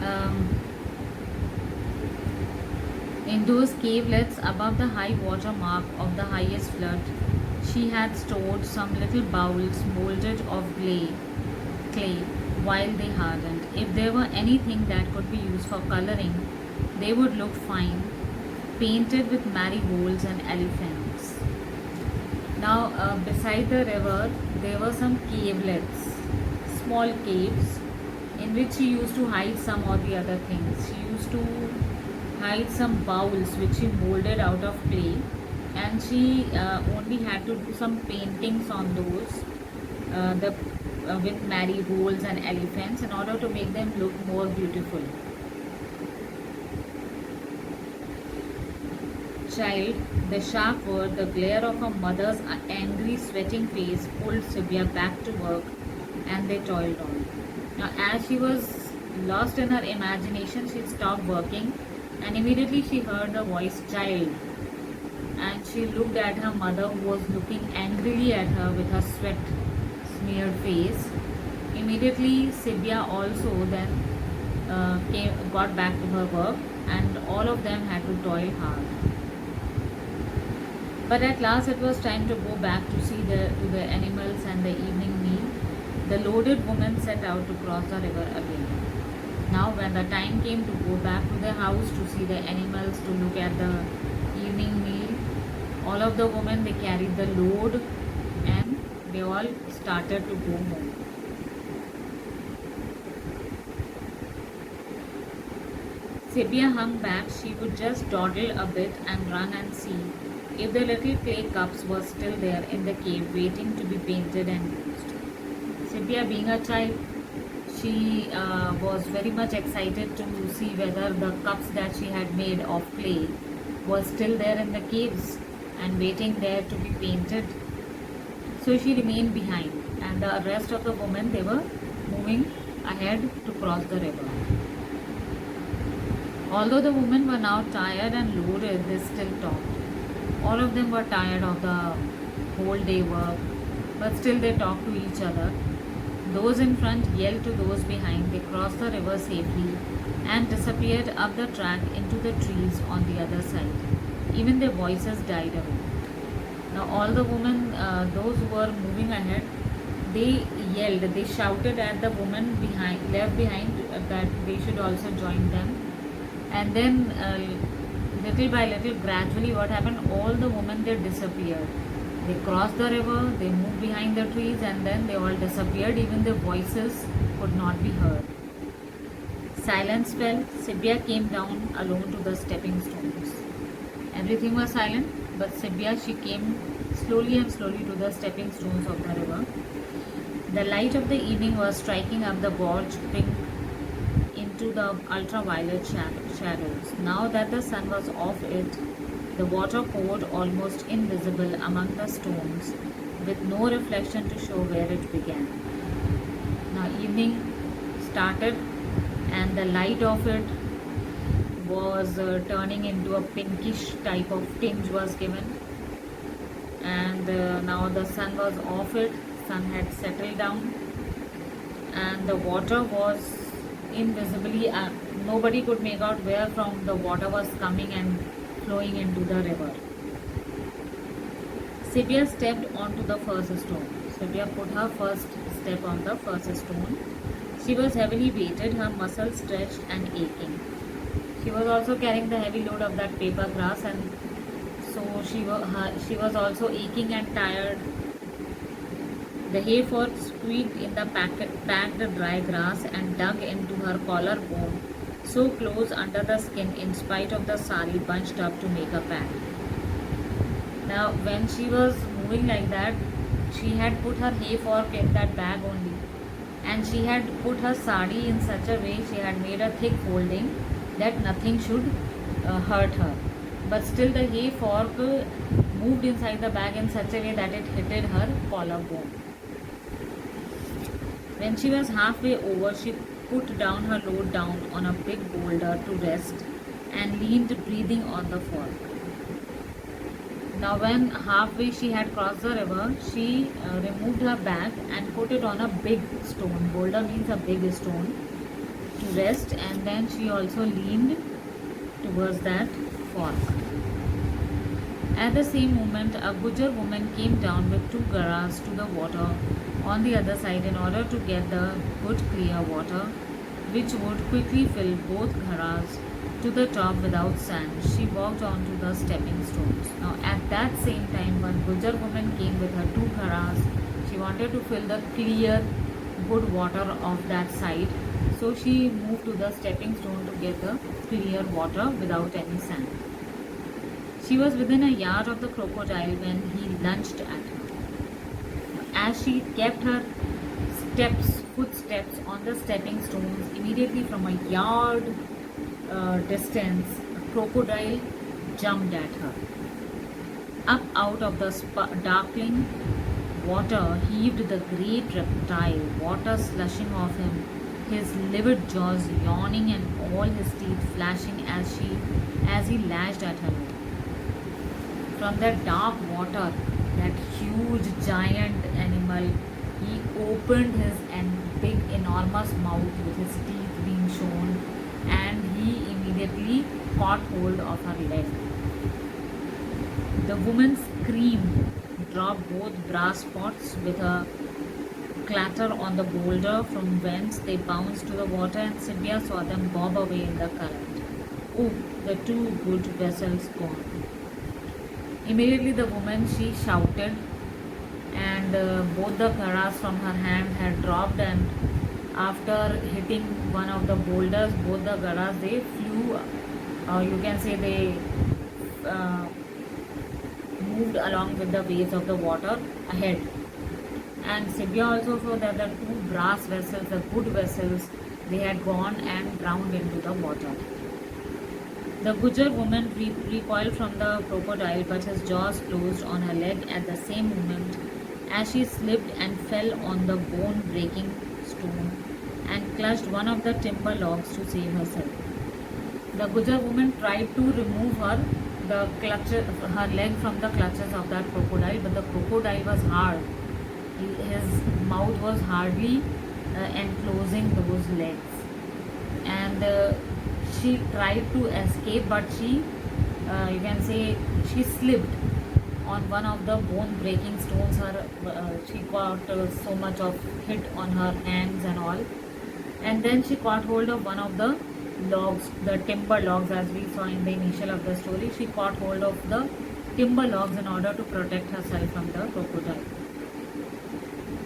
Um, in those cavelets above the high water mark of the highest flood, she had stored some little bowls molded of clay while they hardened. If there were anything that could be used for coloring, they would look fine, painted with marigolds and elephants. Now, beside the river, there were some cavelets, small caves, in which she used to hide some or the other things. She used to hide some bowls which she molded out of clay, and she only had to do some paintings on those the with marigolds and elephants in order to make them look more beautiful. Child, the sharp word, the glare of her mother's angry, sweating face pulled Sibya back to work, and they toiled on. Now, as she was lost in her imagination, she stopped working, and immediately she heard the voice, "Child." And she looked at her mother, who was looking angrily at her with her sweat smeared face. Immediately, Sibya also then got back to her work, and all of them had to toil hard. But at last it was time to go back to see to the animals and the evening meal. The loaded woman set out to cross the river again. Now when the time came to go back to the house to see the animals, to look at the evening meal, all of the women, they carried the load and they all started to go home. Sibya hung back. She would just dawdle a bit and run and see if the little clay cups were still there in the cave waiting to be painted and used. Sibya, being a child, she was very much excited to see whether the cups that she had made of clay were still there in the caves and waiting there to be painted. So she remained behind, and the rest of the women, they were moving ahead to cross the river. Although the women were now tired and loaded, they still talked. All of them were tired of the whole day work, but still they talked to each other. Those in front yelled to those behind. They crossed the river safely and disappeared up the track into the trees on the other side. Even their voices died away. Now all the women, those who were moving ahead, they yelled, they shouted at the women left behind, that they should also join them. And then little by little, gradually what happened, all the women, they disappeared. They crossed the river, they moved behind the trees, and then they all disappeared. Even their voices could not be heard. Silence fell. Sibya came down alone to the stepping stones. Everything was silent, but Sibya, she came slowly and slowly to the stepping stones of the river. The light of the evening was striking up the gorge pink into the ultraviolet shadows. Now that the sun was off it, the water poured almost invisible among the stones, with no reflection to show where it began. Now evening started, and the light of it was turning into a pinkish type of tinge was given, and now the sun was off it. Sun had settled down, and the water was invisibly, nobody could make out where from the water was coming and flowing into the river. Sibya stepped onto the first stone. Sibya put her first step on the first stone. She was heavily weighted, her muscles stretched and aching. She was also carrying the heavy load of that paper grass, and so she was also aching and tired. The hay fork squeaked in the packed dry grass and dug into her collarbone, so close under the skin in spite of the sari bunched up to make a pad. Now when she was moving like that, she had put her hay fork in that bag only, and she had put her sari in such a way, she had made a thick folding that nothing should hurt her. But still the hay fork moved inside the bag in such a way that it hit her collarbone. When she was halfway over, she put down her load down on a big boulder to rest and leaned breathing on the fork. Now when halfway she had crossed the river, she removed her bag and put it on a big stone. Boulder means a big stone. to rest, and then she also leaned towards that fork. At the same moment, a Gujar woman came down with two garas to the water on the other side in order to get the good clear water, which would quickly fill both garas to the top without sand. She walked on to the stepping stones. Now, at that same time, one Gujar woman came with her two garas. She wanted to fill the clear, good water of that side. So she moved to the stepping stone to get the clear water without any sand. She was within a yard of the crocodile when he lunged at her. As she kept her footsteps on the stepping stones, immediately from a yard distance, a crocodile jumped at her. Up out of the darkling water heaved the great reptile, water slushing off him, his livid jaws yawning and all his teeth flashing as he lashed at her. From that dark water, that huge giant animal, he opened his big enormous mouth with his teeth being shown, and he immediately caught hold of her leg. The woman screamed, dropped both brass pots with a clatter on the boulder from whence they bounced to the water, and Sibya saw them bob away in the current. Oh, the two good vessels gone. Immediately the woman, she shouted, and both the garas from her hand had dropped, and after hitting one of the boulders, both the garas, they flew, you can say they moved along with the waves of the water ahead. And Sibya also saw that the two brass vessels, the good vessels, they had gone and drowned into the water. The Gujar woman recoiled from the crocodile, but his jaws closed on her leg at the same moment as she slipped and fell on the bone-breaking stone and clutched one of the timber logs to save herself. The Gujar woman tried to remove her leg from the clutches of that crocodile, but the crocodile was hard. His mouth was hardly enclosing those legs, and she tried to escape, but she, you can say, she slipped on one of the bone-breaking stones. She got so much of hit on her hands and all, and then she caught hold of one of the logs, the timber logs, as we saw in the initial of the story. She caught hold of the timber logs in order to protect herself from the crocodile.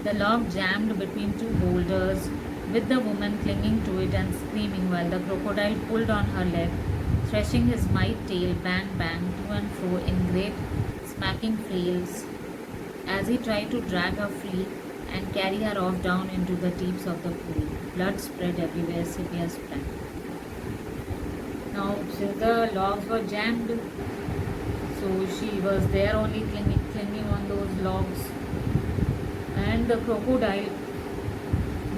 The log jammed between two boulders, with the woman clinging to it and screaming while the crocodile pulled on her leg, threshing his mighty tail bang bang to and fro in great smacking flails as he tried to drag her free and carry her off down into the deeps of the pool. Blood spread everywhere. Sibya sprang. Now, since the logs were jammed, so she was there only clinging on those logs, and the crocodile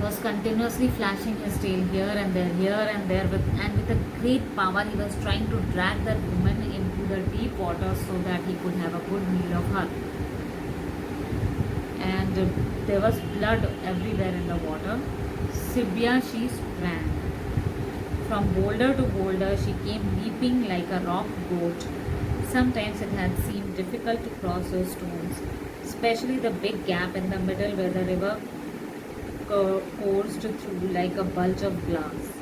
was continuously flashing his tail here and there, with a great power he was trying to drag that woman into the deep water so that he could have a good meal of her. And there was blood everywhere in the water. Sibya, she sprang. From boulder to boulder, she came leaping like a rock goat. Sometimes it had seemed difficult to cross those stones, especially the big gap in the middle where the river coursed through like a bulge of glass.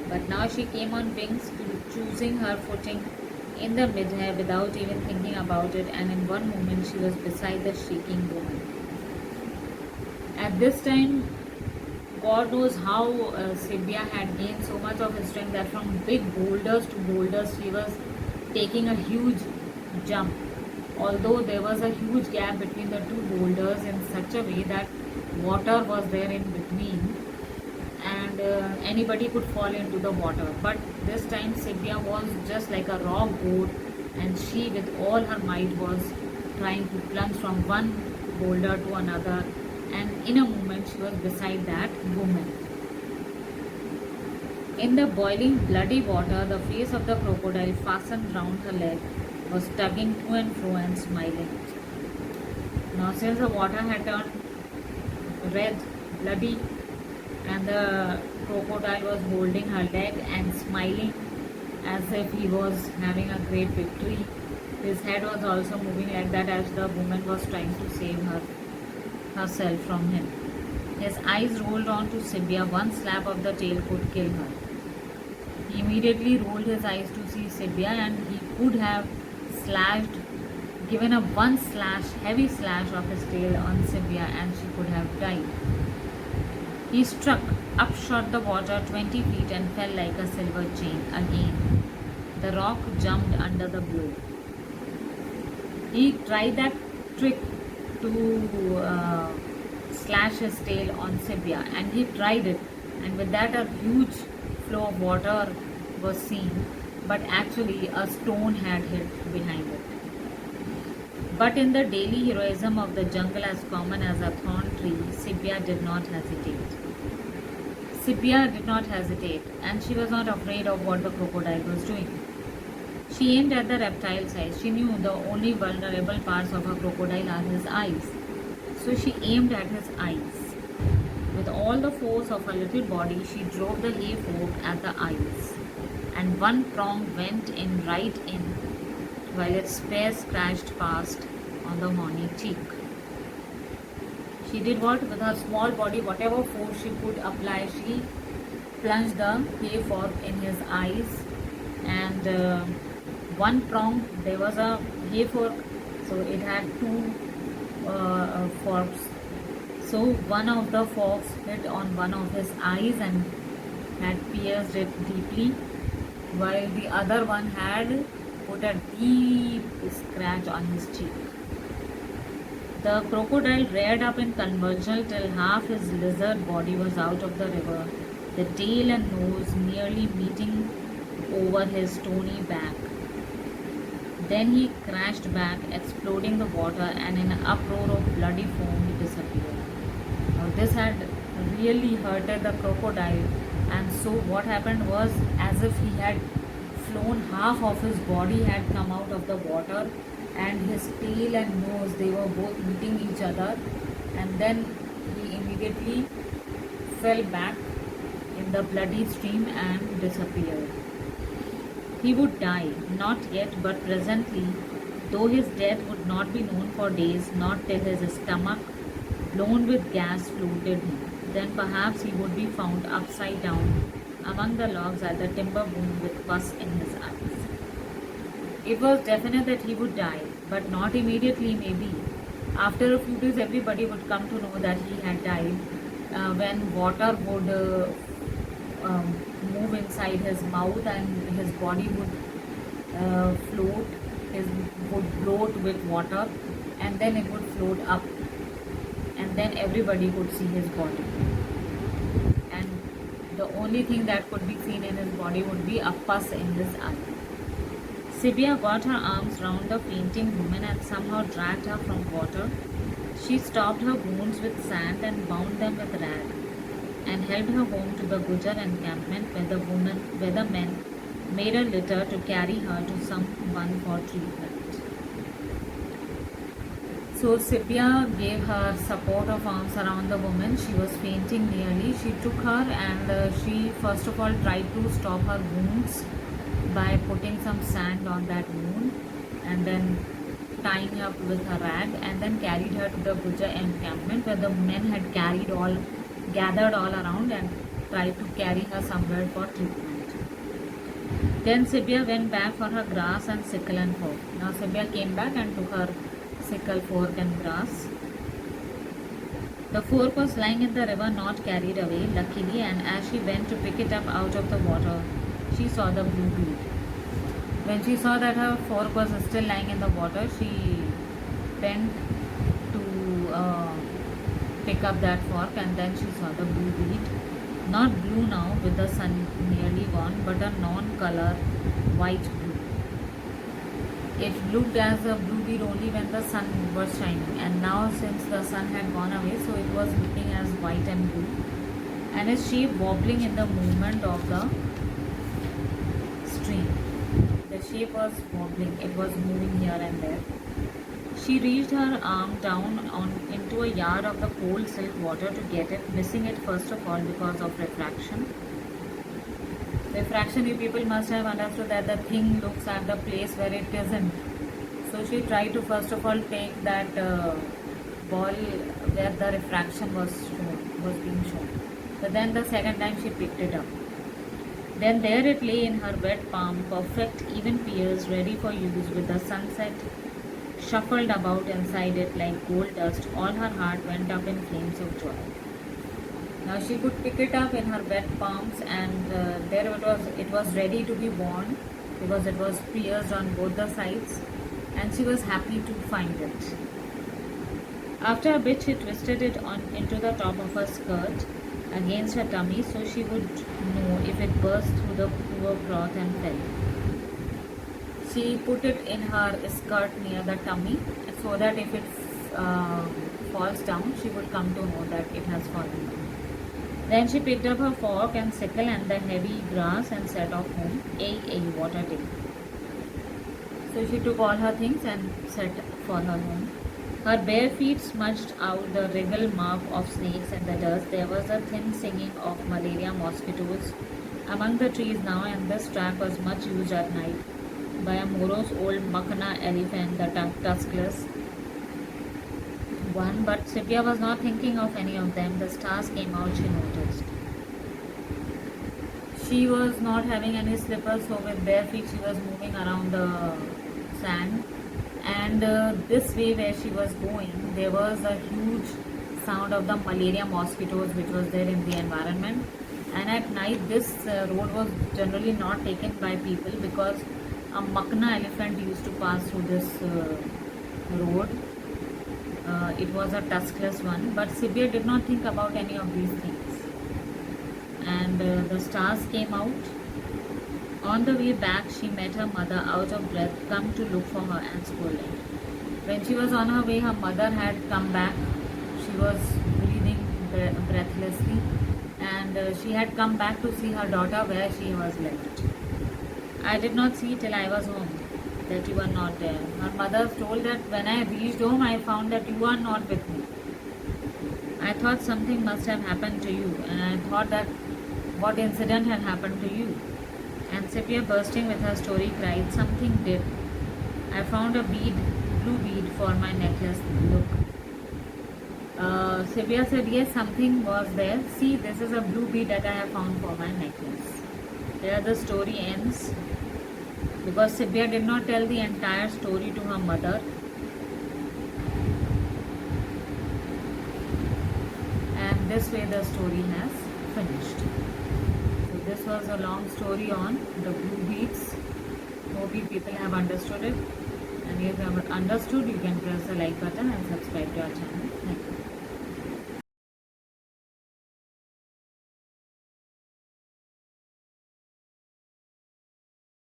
But now she came on wings, choosing her footing in the midair without even thinking about it, and in one moment she was beside the shrieking woman. At this time, God knows how Sibya had gained so much of his strength that from big boulders to boulders she was taking a huge jump. Although there was a huge gap between the two boulders in such a way that water was there in between, and anybody could fall into the water. But this time Sibya was just like a raw goat, and she with all her might was trying to plunge from one boulder to another, and in a moment she was beside that woman. In the boiling bloody water, the face of the crocodile fastened round her leg was tugging to and fro and smiling. Now since the water had turned red, bloody, and the crocodile was holding her leg and smiling as if he was having a great victory. His head was also moving like that as the woman was trying to save herself from him. His eyes rolled on to Sibia. One slap of the tail could kill her. He immediately rolled his eyes to see Sibia, and he could have slashed, given a one slash, heavy slash of his tail on Sibia, and she could have died. He struck, up shot the water 20 feet and fell like a silver chain. Again, the rock jumped under the blow. He tried that trick to slash his tail on Sibia, and he tried it, and with that a huge flow of water was seen, but actually a stone had hit behind it. But in the daily heroism of the jungle, as common as a thorn tree, Sibia did not hesitate. Sibia did not hesitate, and she was not afraid of what the crocodile was doing. She aimed at the reptile's eyes. She knew the only vulnerable parts of a crocodile are his eyes. So she aimed at his eyes. With all the force of her little body, she drove the hay fork at the eyes, and one prong went in right in, while its spear scratched past on the horny cheek. She did what? With her small body, whatever force she could apply, she plunged the hay fork in his eyes, and one prong, there was a hay fork, so it had two forks. So one of the forks hit on one of his eyes and had pierced it deeply, while the other one had put a deep scratch on his cheek. The crocodile reared up in convulsion till half his lizard body was out of the river, the tail and nose nearly meeting over his stony back. Then he crashed back, exploding the water, and in an uproar of bloody foam he disappeared. Now this had really hurted the crocodile, and so what happened was, as if he had flown, half of his body had come out of the water, and his tail and nose, they were both meeting each other, and then he immediately fell back in the bloody stream and disappeared. He would die, not yet, but presently, though his death would not be known for days, not till his stomach, blown with gas, floated him. Then perhaps he would be found upside down among the logs at the timber boom with pus in his eyes. It was definite that he would die, but not immediately, maybe. After a few days, everybody would come to know that he had died when water would move inside his mouth and his body would float, his would float with water, and then it would float up, and then everybody would see his body. And the only thing that could be seen in his body would be a pus in his eye. Sibia got her arms round the fainting woman and somehow dragged her from water. She stopped her wounds with sand and bound them with rag, and helped her home to the Gujar encampment, where the men made a litter to carry her to someone for treatment. So Sibia gave her support of arms around the woman. She was fainting nearly. She took her, and she first of all tried to stop her wounds by putting some sand on that wound, and then tying her up with her rag, and then carried her to the Gujar encampment, where the men had gathered all around and tried to carry her somewhere for treatment. Then Sibia went back for her grass and sickle and fork. Now Sibia came back and took her sickle, fork and grass. The fork was lying in the river, not carried away, luckily, and as she went to pick it up out of the water, she saw the blue bead. When she saw that her fork was still lying in the water, she bent to pick up that fork, and then she saw the blue bead. Not blue now with the sun nearly gone, but a non-color white blue. It looked as a blue bead only when the sun was shining, and now since the sun had gone away, so it was looking as white and blue, and its shape wobbling in the movement of the stream. The shape was wobbling, it was moving here and there. She reached her arm down into a yard of the cold silk water to get it, missing it first of all because of refraction. Refraction, you people must have understood that the thing looks at the place where it isn't. So she tried to first of all take that ball where the refraction was being shown. But then the second time she picked it up. Then there it lay in her wet palm, perfect, even pierced, ready for use, with the sunset shuffled about inside it like gold dust. All her heart went up in flames of joy. Now she could pick it up in her wet palms, and there it was. It was ready to be worn because it was pierced on both the sides, and she was happy to find it. After a bit, she twisted it on into the top of her skirt against her tummy so she would know if it burst through the poor cloth and fell. She put it in her skirt near the tummy so that if it falls down, she would come to know that it has fallen down. Then she picked up her fork and sickle and the heavy grass and set off home. What a day. So she took all her things and set for her home. Her bare feet smudged out the wriggle mark of snakes in the dust. There was a thin singing of malaria mosquitoes among the trees now, and this track was much used at night by a morose old Makana elephant, the tuskless one. But Sipia was not thinking of any of them. The stars came out, she noticed. She was not having any slippers, so with bare feet she was moving around the sand. And this way where she was going, there was a huge sound of the malaria mosquitoes which was there in the environment. And at night this road was generally not taken by people because a Makna elephant used to pass through this road. It was a tuskless one, but Sibir did not think about any of these things. And the stars came out. On the way back, she met her mother, out of breath, come to look for her and scolding. When she was on her way, her mother had come back. She was breathing breathlessly, and she had come back to see her daughter where she was left. I did not see till I was home that you were not there. Her mother told that when I reached home, I found that you are not with me. I thought something must have happened to you, and I thought that what incident had happened to you. And Sipia, bursting with her story, cried, "Something did. I found a bead, blue bead for my necklace. Look." Sipia said, "Yes, something was there. See, this is a blue bead that I have found for my necklace." There the story ends because Sipia did not tell the entire story to her mother. And this way the story has finished. This was a long story on the blue beads. Hope you people have understood it. And if you have understood, you can press the like button and subscribe to our channel.